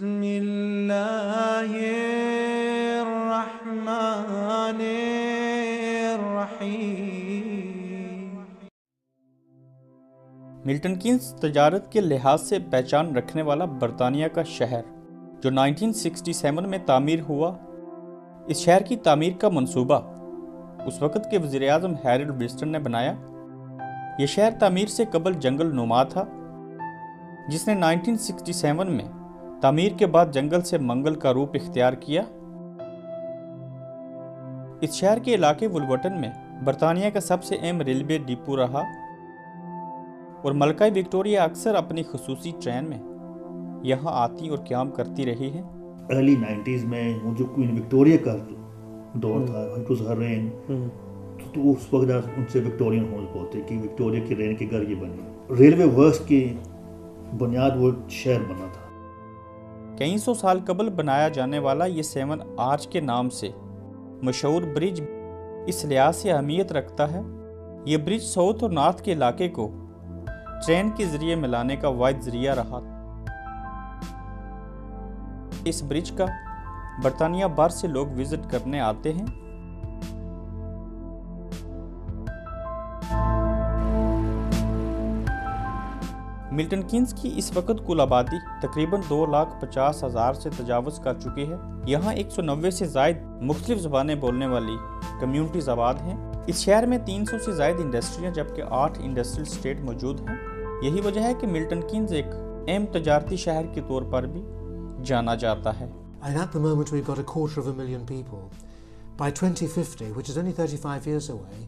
بسم اللہ الرحمن الرحیم۔ ملٹن کینز تجارت کے لحاظ سے پہچان رکھنے والا برطانیہ کا شہر جو 1967 میں تعمیر ہوا۔ اس شہر کی تعمیر کا منصوبہ اس وقت کے وزیر اعظم ہیرلڈ وسٹن نے بنایا۔ یہ شہر تعمیر سے قبل جنگل نما تھا، جس نے 1967 میں تعمیر کے بعد جنگل سے منگل کا روپ اختیار کیا۔ اس شہر کے علاقے وولورٹن میں برطانیہ کا سب سے اہم ریلوے ڈپو رہا، اور ملکہ وکٹوریہ اکثر اپنی خصوصی ٹرین میں یہاں آتی اور قیام کرتی رہی ہے۔ ارلی 90s میں وہ جو کوئین وکٹوریہ کا دور تھا، اٹ واز ہر رین، تو اس وقت ان سے وکٹورین ہال بولتے کہ وکٹوریہ کے رین کے گھر یہ بنے۔ ریلوے ورکس کی بنیاد وہ شہر بنا تھا۔ کئی سو سال قبل بنایا جانے والا یہ 7 آرچ کے نام سے مشہور برج اس لحاظ سے اہمیت رکھتا ہے۔ یہ برج ساؤتھ اور نارتھ کے علاقے کو ٹرین کے ذریعے ملانے کا واحد ذریعہ رہا۔ اس برج کا برطانیہ بھر سے لوگ وزٹ کرنے آتے ہیں۔ ملٹن کینز کی اس وقت کل آبادی تقریباً 2,50,000 سے تجاوز کر چکی ہے۔ یہاں 190 سے زائد مختلف زبانیں بولنے والی کمیونٹیز آباد ہیں۔ اس شہر میں 300 سے زائد انڈسٹریاں جبکہ 8 انڈسٹریل اسٹیٹ موجود ہیں۔ یہی وجہ ہے کہ ملٹن کینز ایک اہم تجارتی شہر کے طور پر بھی جانا جاتا ہے۔ And at the moment we've got 250,000 people. By 2050, which is only 35 years away,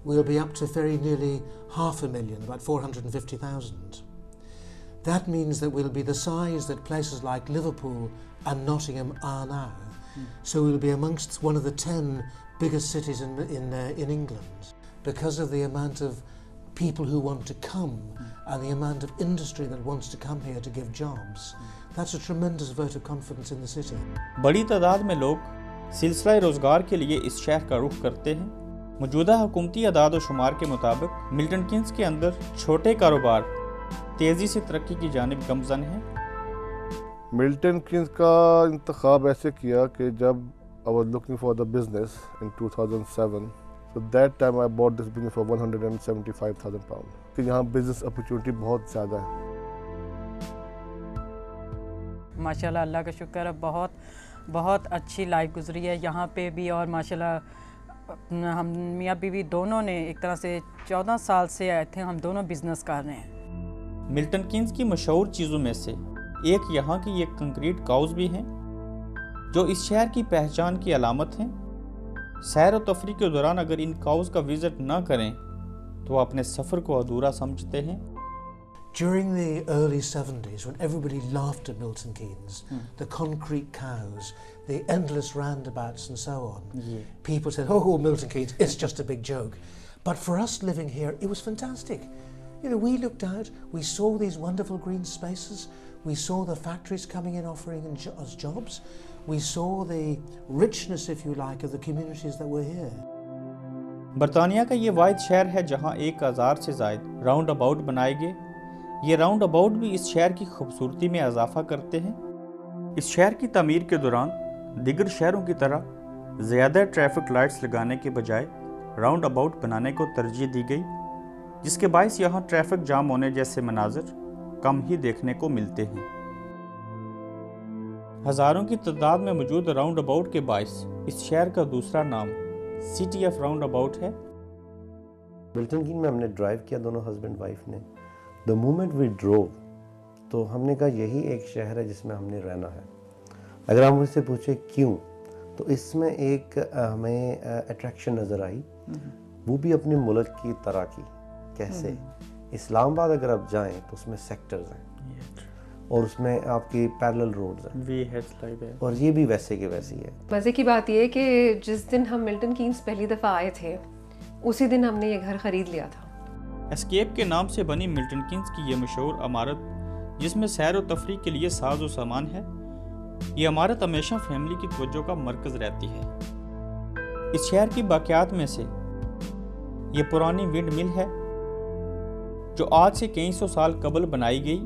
we'll be up to very nearly 500,000, about 450,000. That means that we'll be the size that places like Liverpool and Nottingham are now. So we'll be amongst one of the 10 biggest cities in England because of the amount of people who want to come and the amount of industry that wants to come here to give jobs. That's a tremendous vote of confidence in the city. بڑی تعداد میں لوگ سلسلہ روزگار کے لیے اس شہر کا رخ کرتے ہیں۔ موجودہ حکومتی اعداد و شمار کے مطابق ملٹن کینز کے اندر چھوٹے کاروبار تیزی سے ترقی کی جانب گامزن ہیں۔ ملٹن کینز کا انتخاب ایسے کیا کہ جب I was looking for the business in 2007, so that time I bought this business for £175,000 کہ یہاں بزنس اپرچونٹی بہت زیادہ ہے۔ ماشاءاللہ اللہ کا شکر ہے، بہت اچھی لائف گزری ہے یہاں پہ بھی، اور ماشاءاللہ ہم میاں بیوی دونوں نے ایک طرح سے 14 سال سے آئے تھے، ہم دونوں بزنس کر رہے ہیں۔ ملٹن کینز کی مشہور چیزوں میں سے ایک یہاں کی یہ کنکریٹ کاؤز بھی ہیں جو اس شہر کی پہچان کی علامت ہیں۔ سیر و تفریح کے دوران اگر ان کاؤز کا وزٹ نہ کریں تو وہ اپنے سفر کو ادھورا سمجھتے ہیں۔ During the early 70s, when everybody laughed at Milton Keynes, the concrete cows, the endless roundabouts and so on, people said, oh, Milton Keynes, it's just a big joke. But for us living here, it was fantastic. You know, we looked out, we saw these wonderful green spaces, we saw the factories coming in offering us jobs, we saw the richness, if you like, of the communities that were here. برطانیہ کا یہ واحد شہر ہے جہاں 1,000 سے زائد round about بنائے گئے۔ یہ راؤنڈ اباؤٹ بھی اس شہر کی خوبصورتی میں اضافہ کرتے ہیں۔ اس شہر کی تعمیر کے دوران دیگر شہروں کی طرح زیادہ ٹریفک لائٹس لگانے کے بجائے راؤنڈ اباؤٹ بنانے کو ترجیح دی گئی، جس کے باعث یہاں ٹریفک جام ہونے جیسے مناظر کم ہی دیکھنے کو ملتے ہیں۔ ہزاروں کی تعداد میں موجود راؤنڈ اباؤٹ کے باعث اس شہر کا دوسرا نام سٹی آف راؤنڈ اباؤٹ ہے۔ ملٹن کین میں ہم نے ڈرائیو کیا دونوں ہسبینڈ وائف نے۔ دا مومنٹ وی ڈرو تو ہم نے کہا یہی ایک شہر ہے جس میں ہم نے رہنا ہے۔ اگر ہم مجھ سے پوچھے کیوں، تو اس میں ایک ہمیں اٹریکشن نظر آئی، وہ بھی اپنے ملک کی طرح کی۔ کیسے؟ اسلام آباد اگر آپ جائیں تو اس میں سیکٹرز ہیں اور اس میں آپ کی پیرلل روڈز ہیں، اور یہ بھی ویسے کے ویسی ہے۔ مزے کی بات یہ ہے کہ جس دن ہم ملٹن کینز پہلی دفعہ آئے تھے اسی دن ہم نے یہ گھر خرید لیا تھا۔ اسکیپ کے نام سے بنی ملٹن کینز کی یہ مشہور عمارت، جس میں سیر و تفریح کے لیے ساز و سامان ہے، یہ عمارت ہمیشہ فیملی کی توجہ کا مرکز رہتی ہے۔ اس شہر کی باقیات میں سے یہ پرانی ونڈ مل ہے جو آج سے کئی سو سال قبل بنائی گئی۔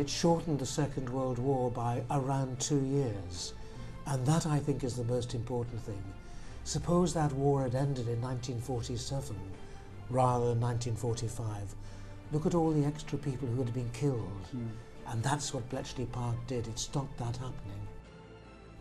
It shortened the Second World War by around 2 years, and that I think is the most important thing. Suppose that war had ended in 1947 rather than 1945. Look at all the extra people who had been killed, and that's what Bletchley Park did. It stopped that happening.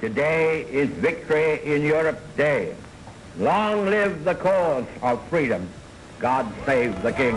Today is victory in Europe's day. Long live the cause of freedom. God save the king.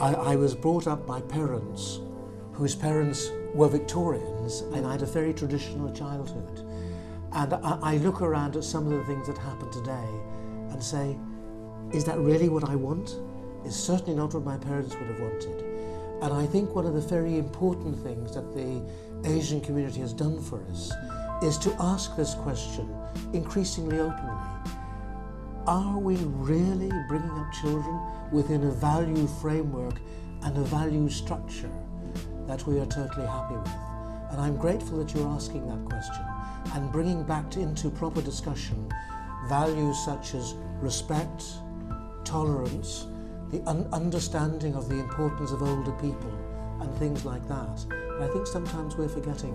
I was brought up by parents whose parents were Victorians, and I had a very traditional childhood. And I look around at some of the things that happen today and say, is that really what I want? It's certainly not what my parents would have wanted. And I think one of the very important things that the Asian community has done for us is to ask this question increasingly openly. Are we really bringing up children within a value framework and a value structure that we are totally happy with? And I'm grateful that you're asking that question and bringing back into proper discussion values such as respect, tolerance, the understanding of the importance of older people and things like that. And I think sometimes we're forgetting.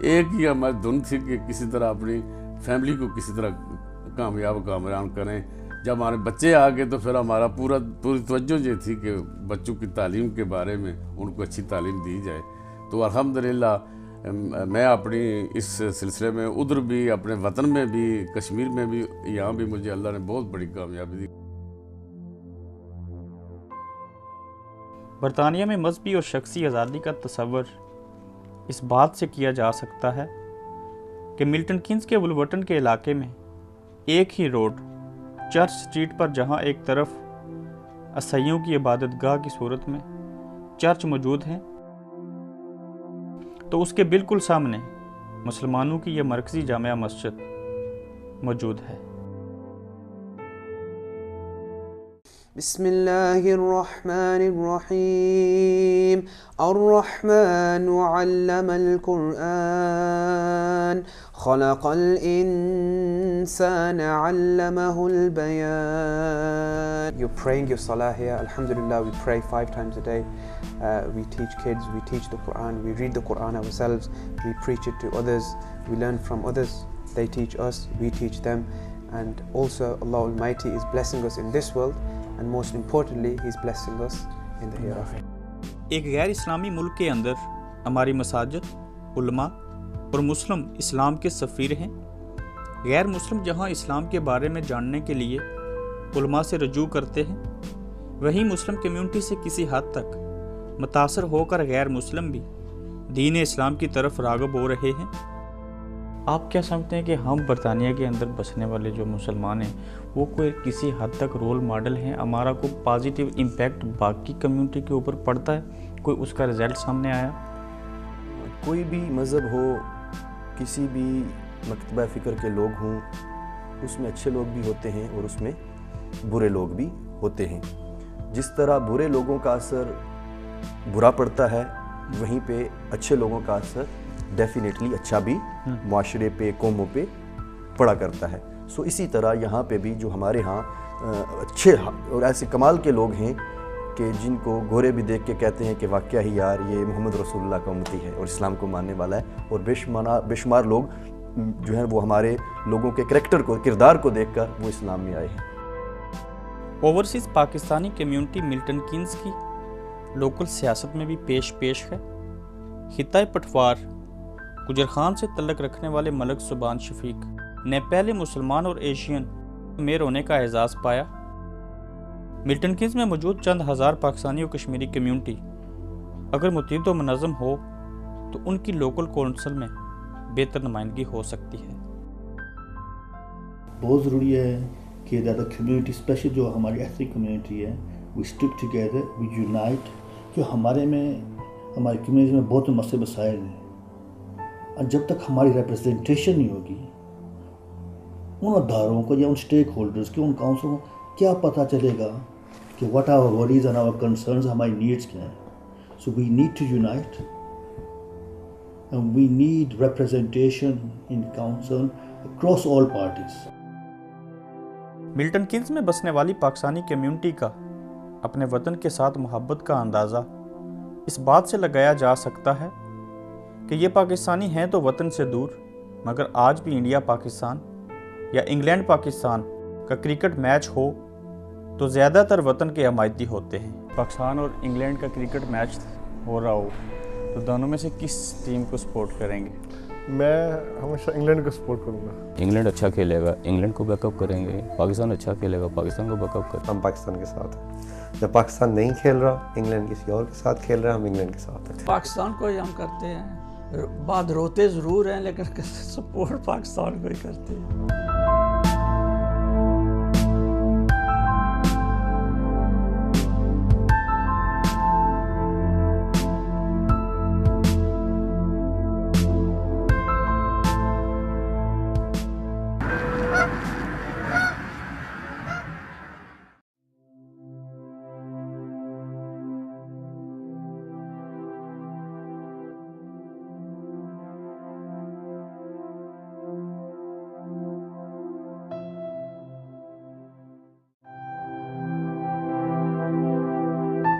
ایک ہی ہماری دھن تھی کہ کسی طرح اپنی family کو کسی طرح کامیاب کریں. جب ہمارے بچے آ گئے تو پھر ہمارا پوری توجہ یہ تھی کہ بچوں کی تعلیم کے بارے میں ان کو اچھی تعلیم دی جائے. تو الحمدللہ میں اپنی اس سلسلے میں ادھر بھی اپنے وطن میں بھی کشمیر میں بھی یہاں بھی مجھے اللہ نے بہت بڑی کامیابی دی. برطانیہ میں مذہبی اور شخصی آزادی کا تصور اس بات سے کیا جا سکتا ہے کہ ملٹن کینز کے ولورٹن کے علاقے میں ایک ہی روڈ چرچ سٹریٹ پر جہاں ایک طرف عیسائیوں کی عبادت گاہ کی صورت میں چرچ موجود ہیں تو اس کے بالکل سامنے مسلمانوں کی یہ مرکزی جامع مسجد موجود ہے. بسم اللہ الرحمن الرحیم. الرحمن علم القرآن خلق الانسان علمه البیان. You're praying your salah here. Alhamdulillah, we pray 5 times a day. We teach kids, we teach the Quran, we read the Quran ourselves, we preach it to others, we learn from others, they teach us, we teach them, and also Allah Almighty is blessing us in this world, and most importantly He is blessing us in the hereafter. ایک غیر اسلامی ملک کے اندر ہماری مساجد، علماء اور مسلم اسلام کے سفیر ہیں. غیر مسلم جہاں اسلام کے بارے میں جاننے کے لیے علماء سے رجوع کرتے ہیں، وہیں مسلم کمیونٹی سے کسی حد تک متاثر ہو کر غیر مسلم بھی دین اسلام کی طرف راغب ہو رہے ہیں. آپ کیا سمجھتے ہیں کہ ہم برطانیہ کے اندر بسنے والے جو مسلمان ہیں وہ کوئی کسی حد تک رول ماڈل ہیں؟ ہمارا کوئی پازیٹیو امپیکٹ باقی کمیونٹی کے اوپر پڑتا ہے؟ کوئی اس کا رزلٹ سامنے آیا؟ کوئی بھی مذہب ہو، کسی بھی مکتبہ فکر کے لوگ ہوں، اس میں اچھے لوگ بھی ہوتے ہیں اور اس میں برے لوگ بھی ہوتے ہیں. جس طرح برے لوگوں کا اثر برا پڑتا ہے، وہیں پہ اچھے لوگوں کا اثر ڈیفینیٹلی اچھا بھی معاشرے پہ، قوموں پہ پڑا کرتا ہے. سو اسی طرح یہاں پہ بھی جو ہمارے ہاں اچھے اور ایسے کمال کے لوگ ہیں کہ جن کو گورے بھی دیکھ کے کہتے ہیں کہ واقعہ ہی یار یہ محمد رسول اللہ کا امتی ہے اور اسلام کو ماننے والا ہے، اور بے شمار لوگ جو ہیں وہ ہمارے لوگوں کے کریکٹر کو، کردار کو دیکھ کر وہ اسلام میں آئے ہیں. Overseas Pakistani community Milton Keynes کی لوکل سیاست میں بھی پیش ہے. خطۂ پٹوار گجر خان سے تعلق رکھنے والے ملک سبحان شفیق نے پہلے مسلمان اور ایشین میر ہونے کا اعزاز پایا. ملٹن کینز میں موجود چند ہزار پاکستانی اور کشمیری کمیونٹی اگر متحد و منظم ہو تو ان کی لوکل کونسل میں بہتر نمائندگی ہو سکتی ہے. بہت ضروری ہے کہ دا کمیونٹی اسپیشلی جو ہماری ایتھنک کمیونٹی ہے وی اسٹک ٹوگیدر، وی یونائٹ. کہ ہماری کمیونٹی میں بہت مسئلے مسائل ہیں، اور جب تک ہماری ریپرزنٹیشن نہیں ہوگی ان اداروں کو یا ان اسٹیک ہولڈرز کے، ان کاؤنسلوں کو کیا پتہ چلے گا کہ what are worries and our concerns, ہماری نیڈس کیا ہیں. So we need to unite and we need representation in council across all parties. Milton Keynes میں بسنے والی پاکستانی کمیونٹی کا اپنے وطن کے ساتھ محبت کا اندازہ اس بات سے لگایا جا سکتا ہے کہ یہ پاکستانی ہیں تو وطن سے دور، مگر آج بھی انڈیا پاکستان یا انگلینڈ پاکستان کا کرکٹ میچ ہو تو زیادہ تر وطن کے حمایتی ہوتے ہیں. پاکستان اور انگلینڈ کا کرکٹ میچ ہو رہا ہو تو دونوں میں سے کس ٹیم کو سپورٹ کریں گے؟ میں ہمیشہ انگلینڈ کو سپورٹ کروں گا. انگلینڈ اچھا کھیلے گا، انگلینڈ کو بیک اپ کریں گے. پاکستان اچھا کھیلے گا، پاکستان کو بیک اپ کریں گے. ہم پاکستان کے ساتھ ہیں. جب پاکستان نہیں کھیل رہا، انگلینڈ کسی اور کے ساتھ کھیل رہا ہے، ہم انگلینڈ کے ساتھ ہیں. پاکستان کو ہی ہم کرتے ہیں، بعد روتے ضرور ہیں لیکن سپورٹ پاکستان کو ہی کرتے ہیں.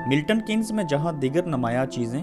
ملٹن کینز میں جہاں دیگر نمایاں چیزیں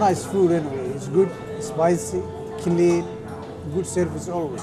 Nice food anyway. It's good, spicy, clean, good service always.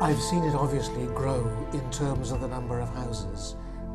I've seen it obviously grow in terms of the number of houses